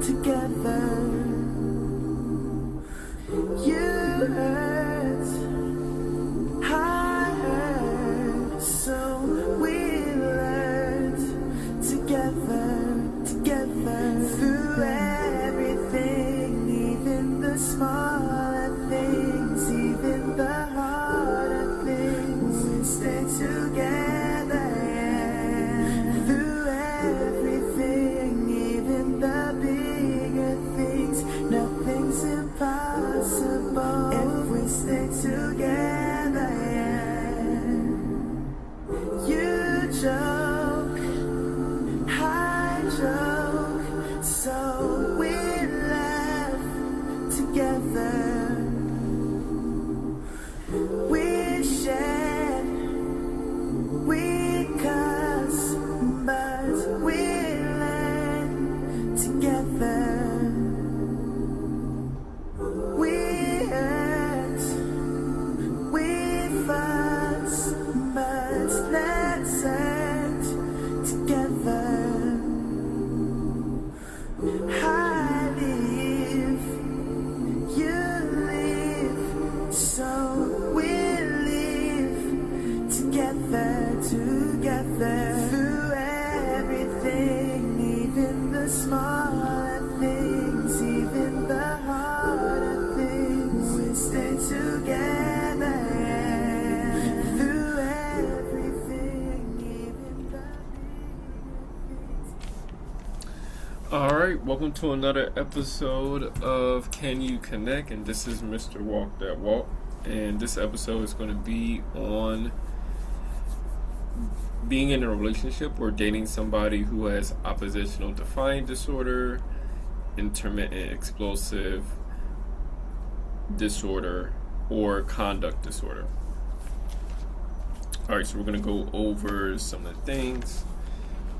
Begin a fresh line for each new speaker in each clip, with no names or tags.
together. You hurt, I hurt, so we learned together, through everything, even the smaller things, even the harder things. We stay together, through everything, even the bigger things. Nothing's impossible if we stay together. You joke, I joke, so we laugh together. We shed, we cuss, but we learn together. We hurt, we fuss, but let's hurt together. I leave, you leave, so we live together, through everything, even the smaller things, even the harder things. We stay together, through everything, even the bigger things.
Alright, welcome to another episode of Can You Connect? And this is Mr.WalkThatWalk. And this episode is going to be on being in a relationship or dating somebody who has oppositional defiant disorder, intermittent explosive disorder, or conduct disorder. Alright, so we're going to go over some of the things.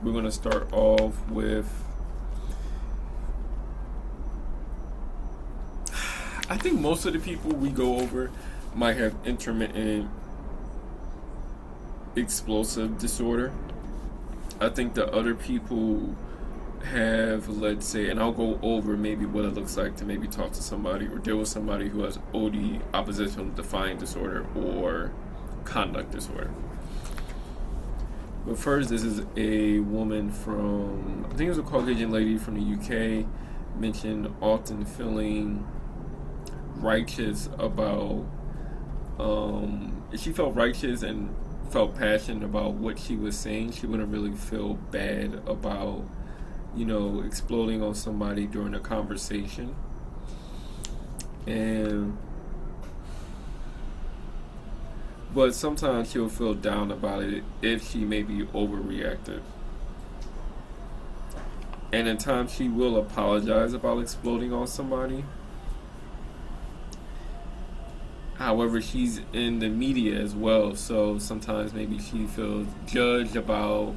We're going to start off with, I think most of the people we go over might have intermittent explosive disorder. I think the other people have, let's say, and I'll go over maybe what it looks like to maybe talk to somebody or deal with somebody who has OD, oppositional defiant disorder, or conduct disorder. But first, this is a woman from, I think it was a Caucasian lady from the UK, mentioned often feeling righteous about, if she felt righteous and felt passionate about what she was saying, she wouldn't really feel bad about, exploding on somebody during a conversation. But sometimes she'll feel down about it if she maybe overreacted. And at times she will apologize about exploding on somebody. However, she's in the media as well, so sometimes maybe she feels judged about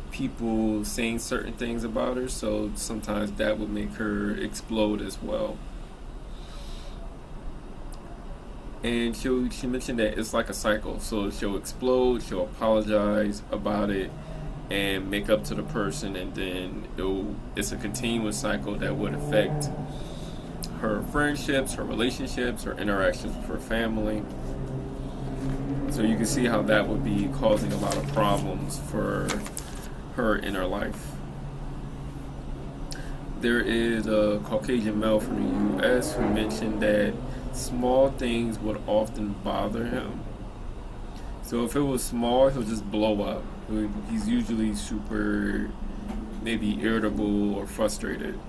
people saying certain things about her, so sometimes that would make her explode as well. And she mentioned that it's like a cycle, so she'll explode, she'll apologize about it, and make up to the person, and then it's a continuous cycle that would affect her friendships, her relationships, her interactions with her family. So you can see how that would be causing a lot of problems for her in her life. There is a Caucasian male from the US who mentioned that small things would often bother him. So if it was small, he'll just blow up. He's usually super maybe irritable or frustrated.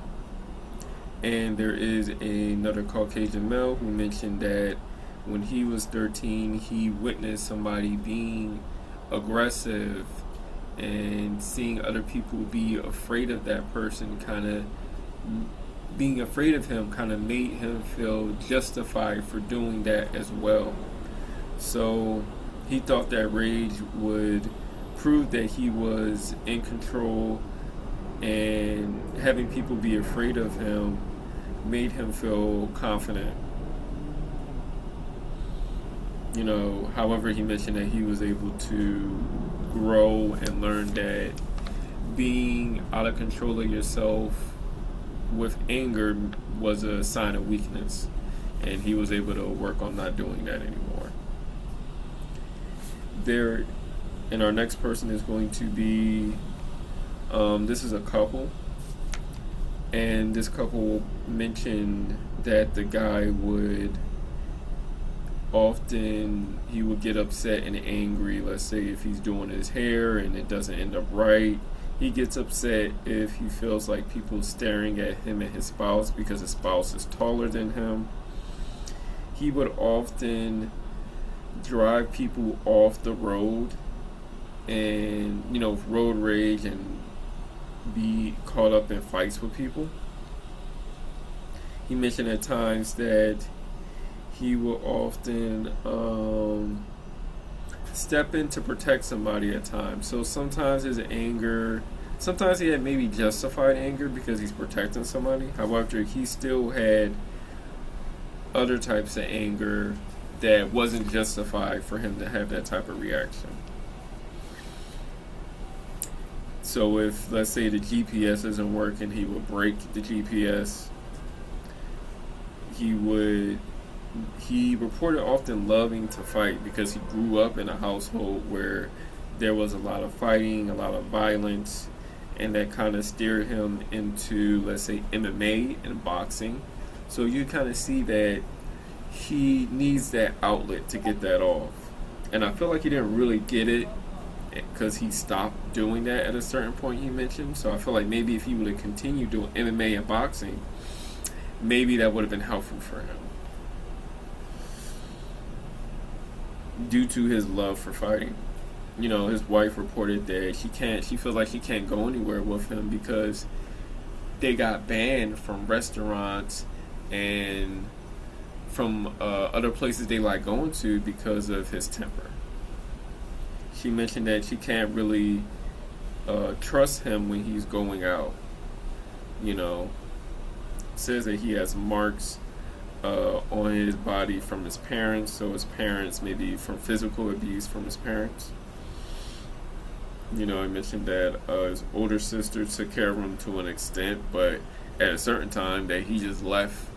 And there is another Caucasian male who mentioned that when he was 13, he witnessed somebody being aggressive, and seeing other people be afraid of that person, being afraid of him kind of made him feel justified for doing that as well. So he thought that rage would prove that he was in control, and having people be afraid of him made him feel confident. However, he mentioned that he was able to grow and learn that being out of control of yourself with anger was a sign of weakness, and he was able to work on not doing that anymore. And our next person is going to be, this is a couple, and this couple mentioned that the guy would get upset and angry. Let's say if he's doing his hair and it doesn't end up right, he gets upset if he feels like people staring at him and his spouse because his spouse is taller than him. He would often drive people off the road and, road rage and be caught up in fights with people. He mentioned at times that he will often step in to protect somebody at times. So sometimes his anger, sometimes he had maybe justified anger because he's protecting somebody. However, he still had other types of anger that wasn't justified for him to have that type of reaction. So if, let's say, the GPS isn't working, he would break the GPS. He reported often loving to fight because he grew up in a household where there was a lot of fighting, a lot of violence, and that kind of steered him into, let's say, MMA and boxing. So you kind of see that he needs that outlet to get that off. And I feel like he didn't really get it because he stopped doing that at a certain point, he mentioned. So I feel like maybe if he would have continued doing MMA and boxing, maybe that would have been helpful for him, due to his love for fighting. His wife reported that she feels like she can't go anywhere with him because they got banned from restaurants and from other places they like going to because of his temper. She mentioned that she can't really trust him when he's going out. Says that he has marks on his body from his parents, so his parents, maybe from physical abuse from his parents. I mentioned that his older sister took care of him to an extent, but at a certain time that he just left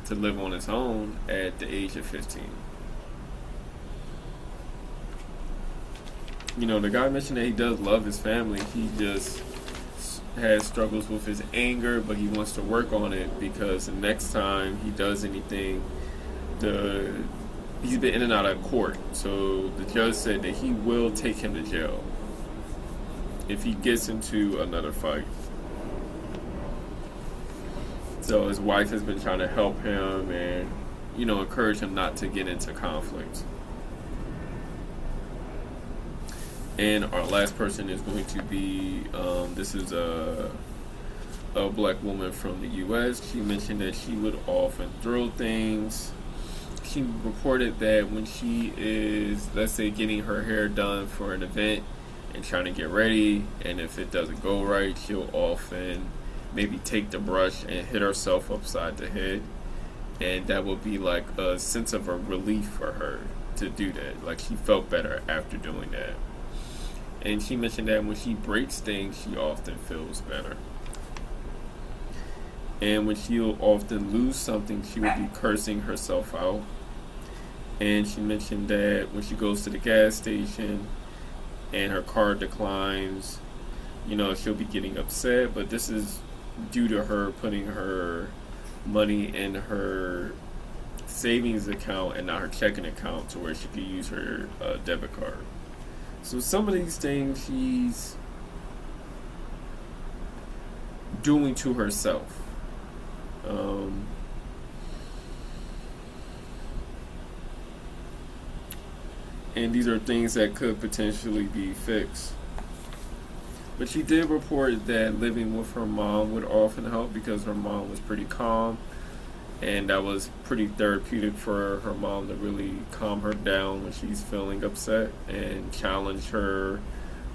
to live on his own at the age of 15. The guy mentioned that he does love his family. He just has struggles with his anger, but he wants to work on it because the next time he does anything, he's been in and out of court. So the judge said that he will take him to jail if he gets into another fight. So his wife has been trying to help him and, encourage him not to get into conflict. And our last person is going to be, this is a black woman from the U.S. She mentioned that she would often throw things. She reported that when she is, let's say, getting her hair done for an event and trying to get ready, and if it doesn't go right, she'll often maybe take the brush and hit herself upside the head. And that would be like a sense of a relief for her to do that. Like she felt better after doing that. And she mentioned that when she breaks things, she often feels better. And when she'll often lose something, she would be cursing herself out. And she mentioned that when she goes to the gas station and her car declines, she'll be getting upset. But this is due to her putting her money in her savings account and not her checking account to where she could use her debit card. So some of these things she's doing to herself. And these are things that could potentially be fixed. But she did report that living with her mom would often help because her mom was pretty calm. And that was pretty therapeutic for her mom to really calm her down when she's feeling upset and challenge her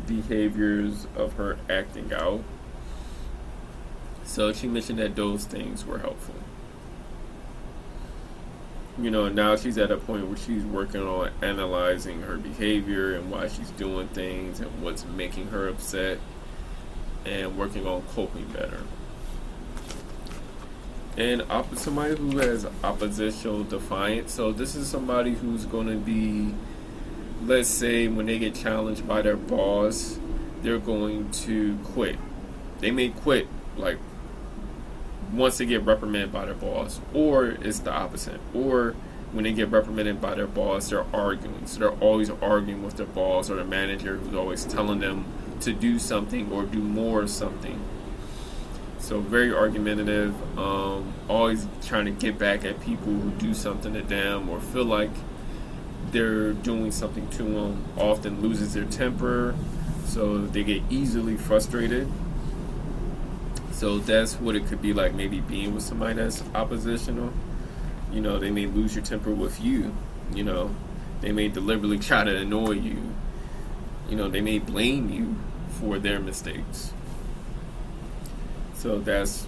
behaviors of her acting out. So she mentioned that those things were helpful. Now she's at a point where she's working on analyzing her behavior and why she's doing things and what's making her upset and working on coping better. And somebody who has oppositional defiant. So this is somebody who's going to be, let's say, when they get challenged by their boss, they're going to quit. They may quit like once they get reprimanded by their boss, or it's the opposite. Or when they get reprimanded by their boss, they're arguing. So they're always arguing with their boss or their manager, who's always telling them to do something or do more of something. So very argumentative, always trying to get back at people who do something to them or feel like they're doing something to them. Often loses their temper, so they get easily frustrated. So that's what it could be like, maybe being with somebody that's oppositional. You know, they may lose your temper with you. You know, they may deliberately try to annoy you. You know, they may blame you for their mistakes. So that's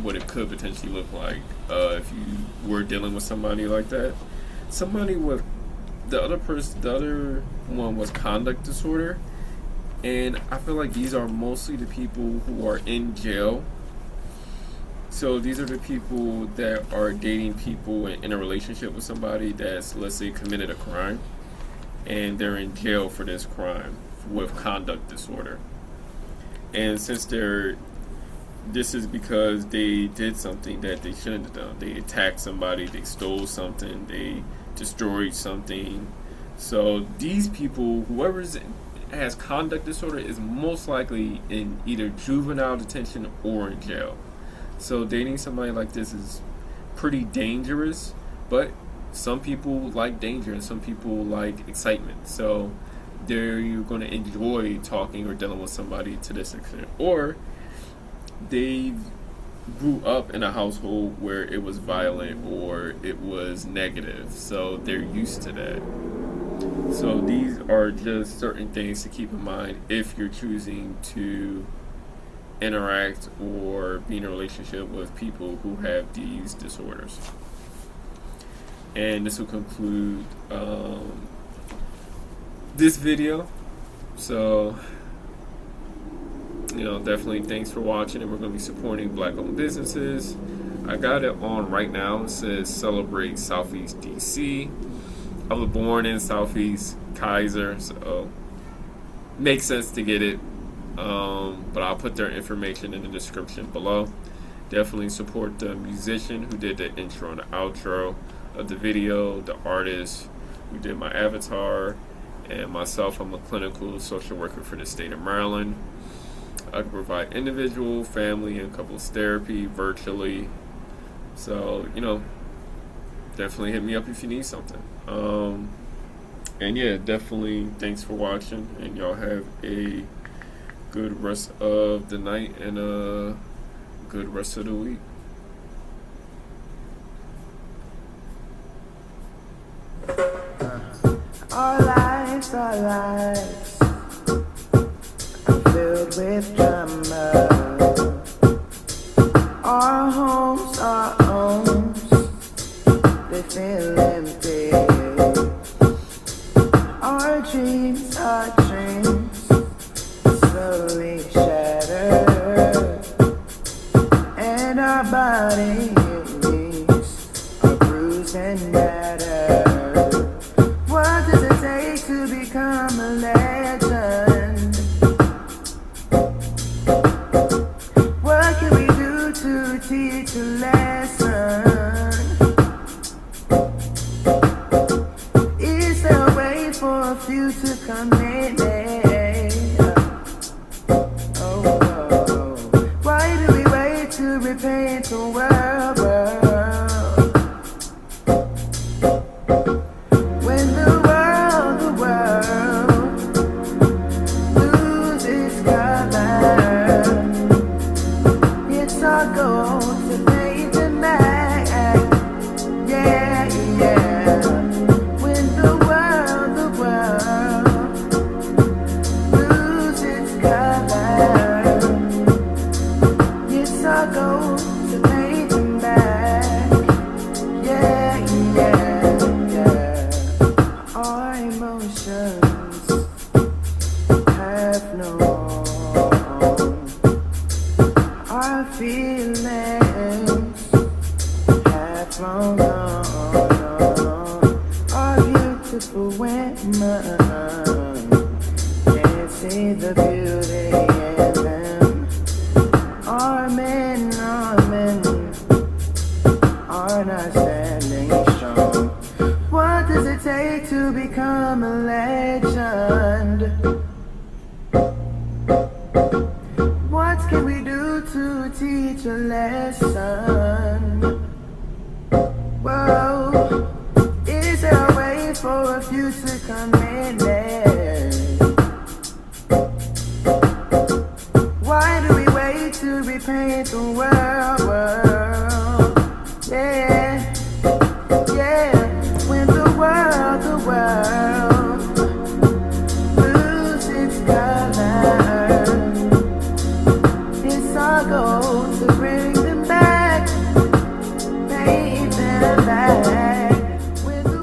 what it could potentially look like if you were dealing with somebody like that. Somebody with the other one was conduct disorder, and I feel like these are mostly the people who are in jail. So these are the people that are dating people and in a relationship with somebody that's, let's say, committed a crime, and they're in jail for this crime with conduct disorder. And since this is because they did something that they shouldn't have done. They attacked somebody, they stole something, they destroyed something. So these people, whoever has conduct disorder, is most likely in either juvenile detention or in jail. So dating somebody like this is pretty dangerous, but some people like danger and some people like excitement. So you're going to enjoy talking or dealing with somebody to this extent. Or they grew up in a household where it was violent or it was negative, so they're used to that. So these are just certain things to keep in mind if you're choosing to interact or be in a relationship with people who have these disorders. And this will conclude this video. So, definitely thanks for watching, and we're going to be supporting Black-owned businesses. I got it on right now. It says Celebrate Southeast DC. I was born in Southeast Kaiser, so makes sense to get it. But I'll put their information in the description below. Definitely support the musician who did the intro and the outro of the video, the artist who did my avatar, and myself. I'm a clinical social worker for the state of Maryland. I can provide individual, family, and couples therapy virtually. So, definitely hit me up if you need something. And yeah, definitely thanks for watching, and y'all have a good rest of the night and a good rest of the week.
Our lives are filled with drama. Our homes are homes, they feel empty. Our dreams are dreams, slowly shattered. And our bodies are bruised and battered. What does it take to become a legend? What can we do to teach a lesson? Is there a way for a future commitment? Oh, why do we wait to repaint the world? When the world loses color, it's our goal to paint them back. Yeah, yeah. When the world loses color, it's our goal to paint them back. Yeah, yeah, yeah. Our emotions have no home. Our feelings wrong, are beautiful women. Can't see the beauty in them. Our men are not standing strong. What does it take to become a legend? What can we do to teach a lesson? Whoa, is there a way for a few to come in there? Why do we wait to repaint the world?